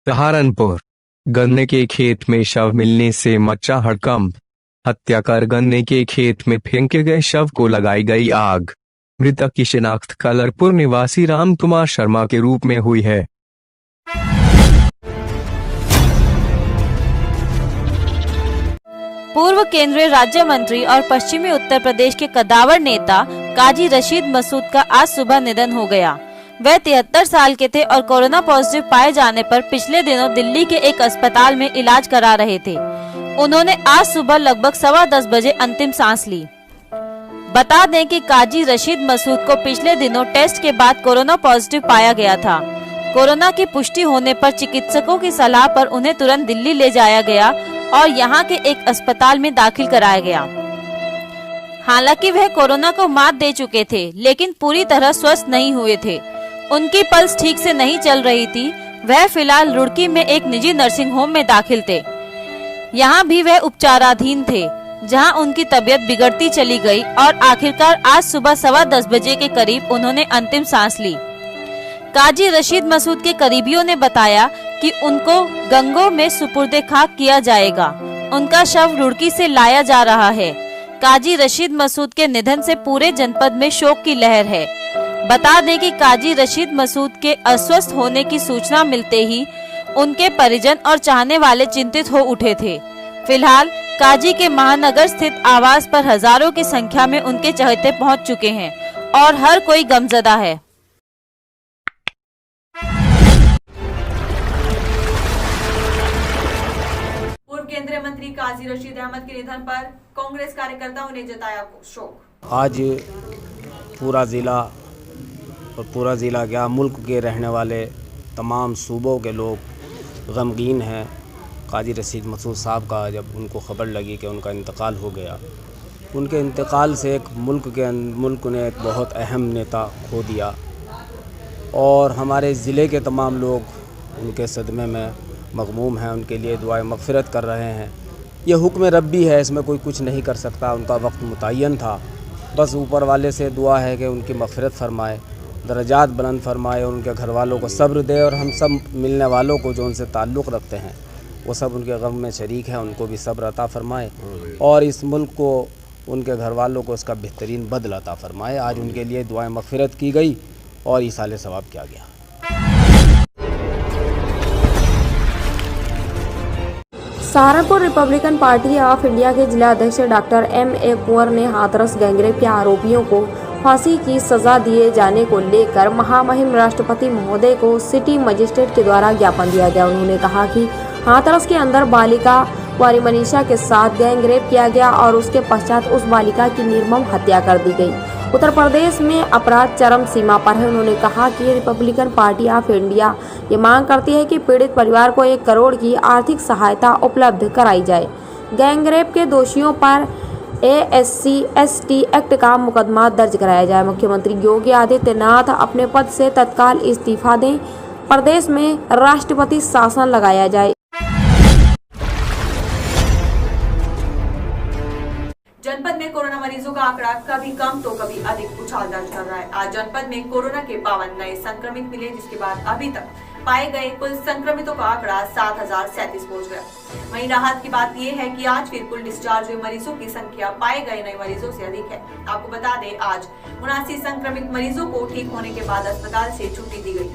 सहारनपुर, गन्ने के खेत में शव मिलने से मचा हड़कंप। हत्या कर गन्ने के खेत में फेंके गए शव को लगाई गई आग। मृतक की शिनाख्त कलरपुर निवासी राम कुमार शर्मा के रूप में हुई है। पूर्व केंद्रीय राज्य मंत्री और पश्चिमी उत्तर प्रदेश के कद्दावर नेता काजी रशीद मसूद का आज सुबह निधन हो गया। वह 73 साल के थे और कोरोना पॉजिटिव पाए जाने पर पिछले दिनों दिल्ली के एक अस्पताल में इलाज करा रहे थे। उन्होंने आज सुबह लगभग 10:15 बजे अंतिम सांस ली। बता दें कि काजी रशीद मसूद को पिछले दिनों टेस्ट के बाद कोरोना पॉजिटिव पाया गया था। कोरोना की पुष्टि होने पर चिकित्सकों की सलाह पर उन्हें तुरंत दिल्ली ले जाया गया और यहाँ के एक अस्पताल में दाखिल कराया गया। हालांकि वह कोरोना को मात दे चुके थे, लेकिन पूरी तरह स्वस्थ नहीं हुए थे। उनकी पल्स ठीक से नहीं चल रही थी। वह फिलहाल रुड़की में एक निजी नर्सिंग होम में दाखिल थे। यहाँ भी वह उपचाराधीन थे, जहां उनकी तबीयत बिगड़ती चली गई और आखिरकार आज सुबह 10:15 बजे के करीब उन्होंने अंतिम सांस ली। काजी रशीद मसूद के करीबियों ने बताया कि उनको गंगों में सुपुर्दे खाक किया जाएगा। उनका शव रुड़की से लाया जा रहा है। काजी रशीद मसूद के निधन से पूरे जनपद में शोक की लहर है। बता दें कि काजी रशीद मसूद के अस्वस्थ होने की सूचना मिलते ही उनके परिजन और चाहने वाले चिंतित हो उठे थे। फिलहाल काजी के महानगर स्थित आवास पर हजारों की संख्या में उनके चहेते पहुंच चुके हैं और हर कोई गमजदा है। पूर्व केंद्रीय मंत्री काजी रशीद अहमद के निधन पर कांग्रेस कार्यकर्ताओं ने जताया शोक। आज पूरा ज़िला क्या मुल्क के रहने वाले तमाम सूबों के लोग गमगीन हैं। काजी रशीद मसूद साहब का जब उनको ख़बर लगी कि उनका इंतकाल हो गया, उनके इंतकाल से एक मुल्क ने एक बहुत अहम नेता खो दिया और हमारे ज़िले के तमाम लोग उनके सदमे में मग़मूम हैं। उनके लिए दुआए मग़फ़िरत कर रहे हैं। ये हुक्म रब्बी है, इसमें कोई कुछ नहीं कर सकता। उनका वक्त मुतय्यन था। बस ऊपर वाले से दुआ है कि उनकी मग़फ़िरत फ़रमाए, दर्जात बुलंद फरमाए और उनके घर वालों को सब्र दे और हम सब मिलने वालों को जो उनसे ताल्लुक़ रखते हैं वो सब उनके गम में शरीक हैं, उनको भी सब्र अता फ़रमाए और इस मुल्क को, उनके घर वालों को इसका बेहतरीन बदला अता फ़रमाए। आज उनके लिए दुआएं मग़फ़िरत की गई और ईसाले सवाब किया गया। Saharanpur Republican party of India के जिला अध्यक्ष डॉक्टर M.A. कुंवर ने हाथरस गैंगरेप के आरोपियों को फांसी की सजा दिए जाने को लेकर महामहिम राष्ट्रपति महोदय को सिटी मजिस्ट्रेट के द्वारा ज्ञापन दिया गया। उन्होंने कहा कि हाथरस के अंदर बालिका कुंवारी मनीषा के साथ गैंगरेप किया गया और उसके पश्चात उस बालिका की निर्मम हत्या कर दी गई। उत्तर प्रदेश में अपराध चरम सीमा पर है। उन्होंने कहा कि रिपब्लिकन पार्टी ऑफ इंडिया ये मांग करती है कि पीड़ित परिवार को 1 करोड़ की आर्थिक सहायता उपलब्ध कराई जाए। गैंगरेप के दोषियों पर ASC/ST एक्ट का मुकदमा दर्ज कराया जाए। मुख्यमंत्री योगी आदित्यनाथ अपने पद से तत्काल इस्तीफा दें। प्रदेश में राष्ट्रपति शासन लगाया जाए। जनपद में कोरोना मरीजों का आंकड़ा कभी कम तो कभी अधिक उछाल दर्ज कर रहा है। आज जनपद में कोरोना के 52 नए संक्रमित मिले, जिसके बाद अभी तक पाए गए कुल संक्रमितों का आंकड़ा 7037 पहुंच गया। वहीं राहत की बात यह है कि आज फिर कुल डिस्चार्ज हुए मरीजों की संख्या पाए गए नए मरीजों से अधिक है। आपको बता दें, आज 79 संक्रमित मरीजों को ठीक होने के बाद अस्पताल से छुट्टी दी गई,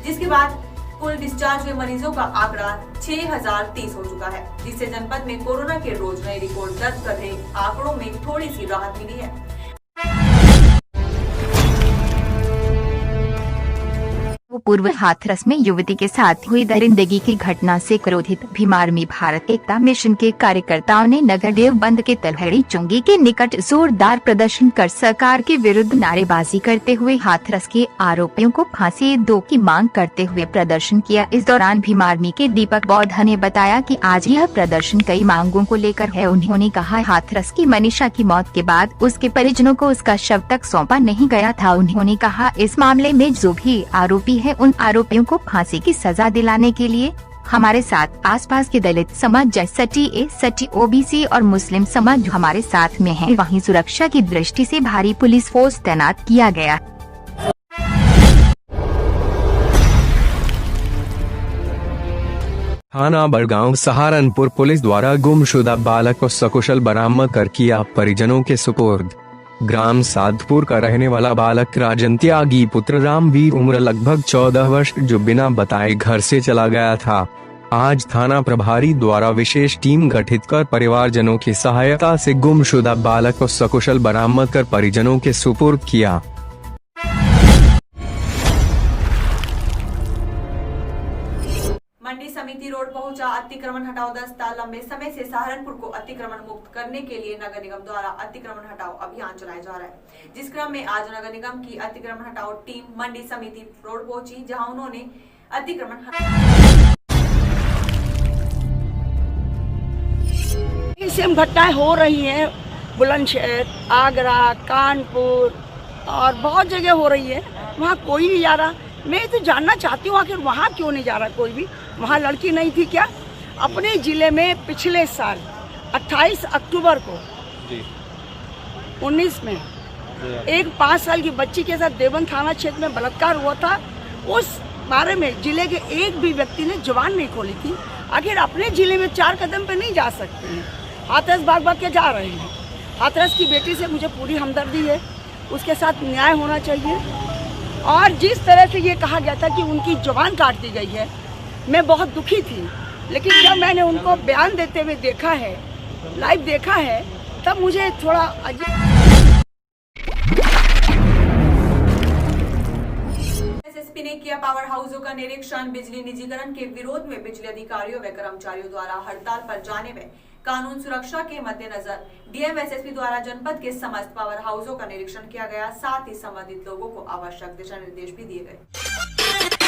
जिसके बाद कुल डिस्चार्ज हुए मरीजों का आंकड़ा 6030 हो चुका है, जिससे जनपद में कोरोना के रोज नए रिकॉर्ड दर्ज कर रहे आंकड़ों में थोड़ी सी राहत मिली है। पूर्व हाथरस में युवती के साथ हुई दरिंदगी की घटना से क्रोधित भीम आर्मी भारत एकता मिशन के कार्यकर्ताओं ने नगर देवबंद के तलहड़ी चुंगी के निकट जोरदार प्रदर्शन कर सरकार के विरुद्ध नारेबाजी करते हुए हाथरस के आरोपियों को फांसी दो की मांग करते हुए प्रदर्शन किया। इस दौरान भीम आर्मी के दीपक बौद्ध ने बताया कि आज यह प्रदर्शन कई मांगों को लेकर है। उन्होंने कहा, हाथरस की मनीषा की मौत के बाद उसके परिजनों को उसका शव तक सौंपा नहीं गया था। उन्होंने कहा, इस मामले में जो भी आरोपी है उन आरोपियों को फांसी की सजा दिलाने के लिए हमारे साथ आसपास के दलित समाज जैसे ST OBC और मुस्लिम समाज हमारे साथ में है। वहीं सुरक्षा की दृष्टि से भारी पुलिस फोर्स तैनात किया गया। थाना बड़गांव सहारनपुर पुलिस द्वारा गुमशुदा बालक को सकुशल बरामद कर किया परिजनों के सुपुर्द। ग्राम साधपुर का रहने वाला बालक राजन त्यागी पुत्र रामवीर उम्र लगभग 14 वर्ष जो बिना बताए घर से चला गया था, आज थाना प्रभारी द्वारा विशेष टीम गठित कर परिवारजनों की सहायता से गुमशुदा बालक को सकुशल बरामद कर परिजनों के सुपुर्द किया। मंडी समिति रोड पहुंचा अतिक्रमण हटाओ दस्ता। लंबे समय से सहारनपुर को अतिक्रमण मुक्त करने के लिए नगर निगम द्वारा अतिक्रमण हटाओ अभियान चलाया जा रहा है, जिस क्रम में आज नगर निगम की अतिक्रमण हटाओ टीम मंडी समिति रोड पहुंची, जहां उन्होंने अतिक्रमण सेम घटनाएं हो रही हैं बुलंदशहर, आगरा, कानपुर और बहुत जगह हो रही है। वहाँ कोई नहीं जा रहा। मैं तो जानना चाहती हूँ आखिर वहाँ क्यों नहीं जा रहा कोई भी। वहाँ लड़की नहीं थी क्या? अपने जिले में पिछले साल 28 अक्टूबर को 19 में एक 5 साल की बच्ची के साथ देवन थाना क्षेत्र में बलात्कार हुआ था। उस बारे में जिले के एक भी व्यक्ति ने जुबान नहीं खोली थी। आखिर अपने जिले में 4 कदम पे नहीं जा सकते हैं, हाथरस भाग भाग के जा रहे हैं। हाथरस की बेटी से मुझे पूरी हमदर्दी है, उसके साथ न्याय होना चाहिए। और जिस तरह से ये कहा गया था कि उनकी जुबान काट दी गई है, मैं बहुत दुखी थी। लेकिन जब मैंने उनको बयान देते हुए देखा है, लाइव देखा है, तब मुझे थोड़ा एसएसपी ने किया पावर हाउसों का निरीक्षण। बिजली निजीकरण के विरोध में बिजली अधिकारियों व कर्मचारियों द्वारा हड़ताल पर जाने में कानून सुरक्षा के मद्देनजर डीएम एसएसपी द्वारा जनपद के समस्त पावर हाउसों का निरीक्षण किया गया। साथ ही संबंधित लोगों को आवश्यक दिशा निर्देश भी दिए गए।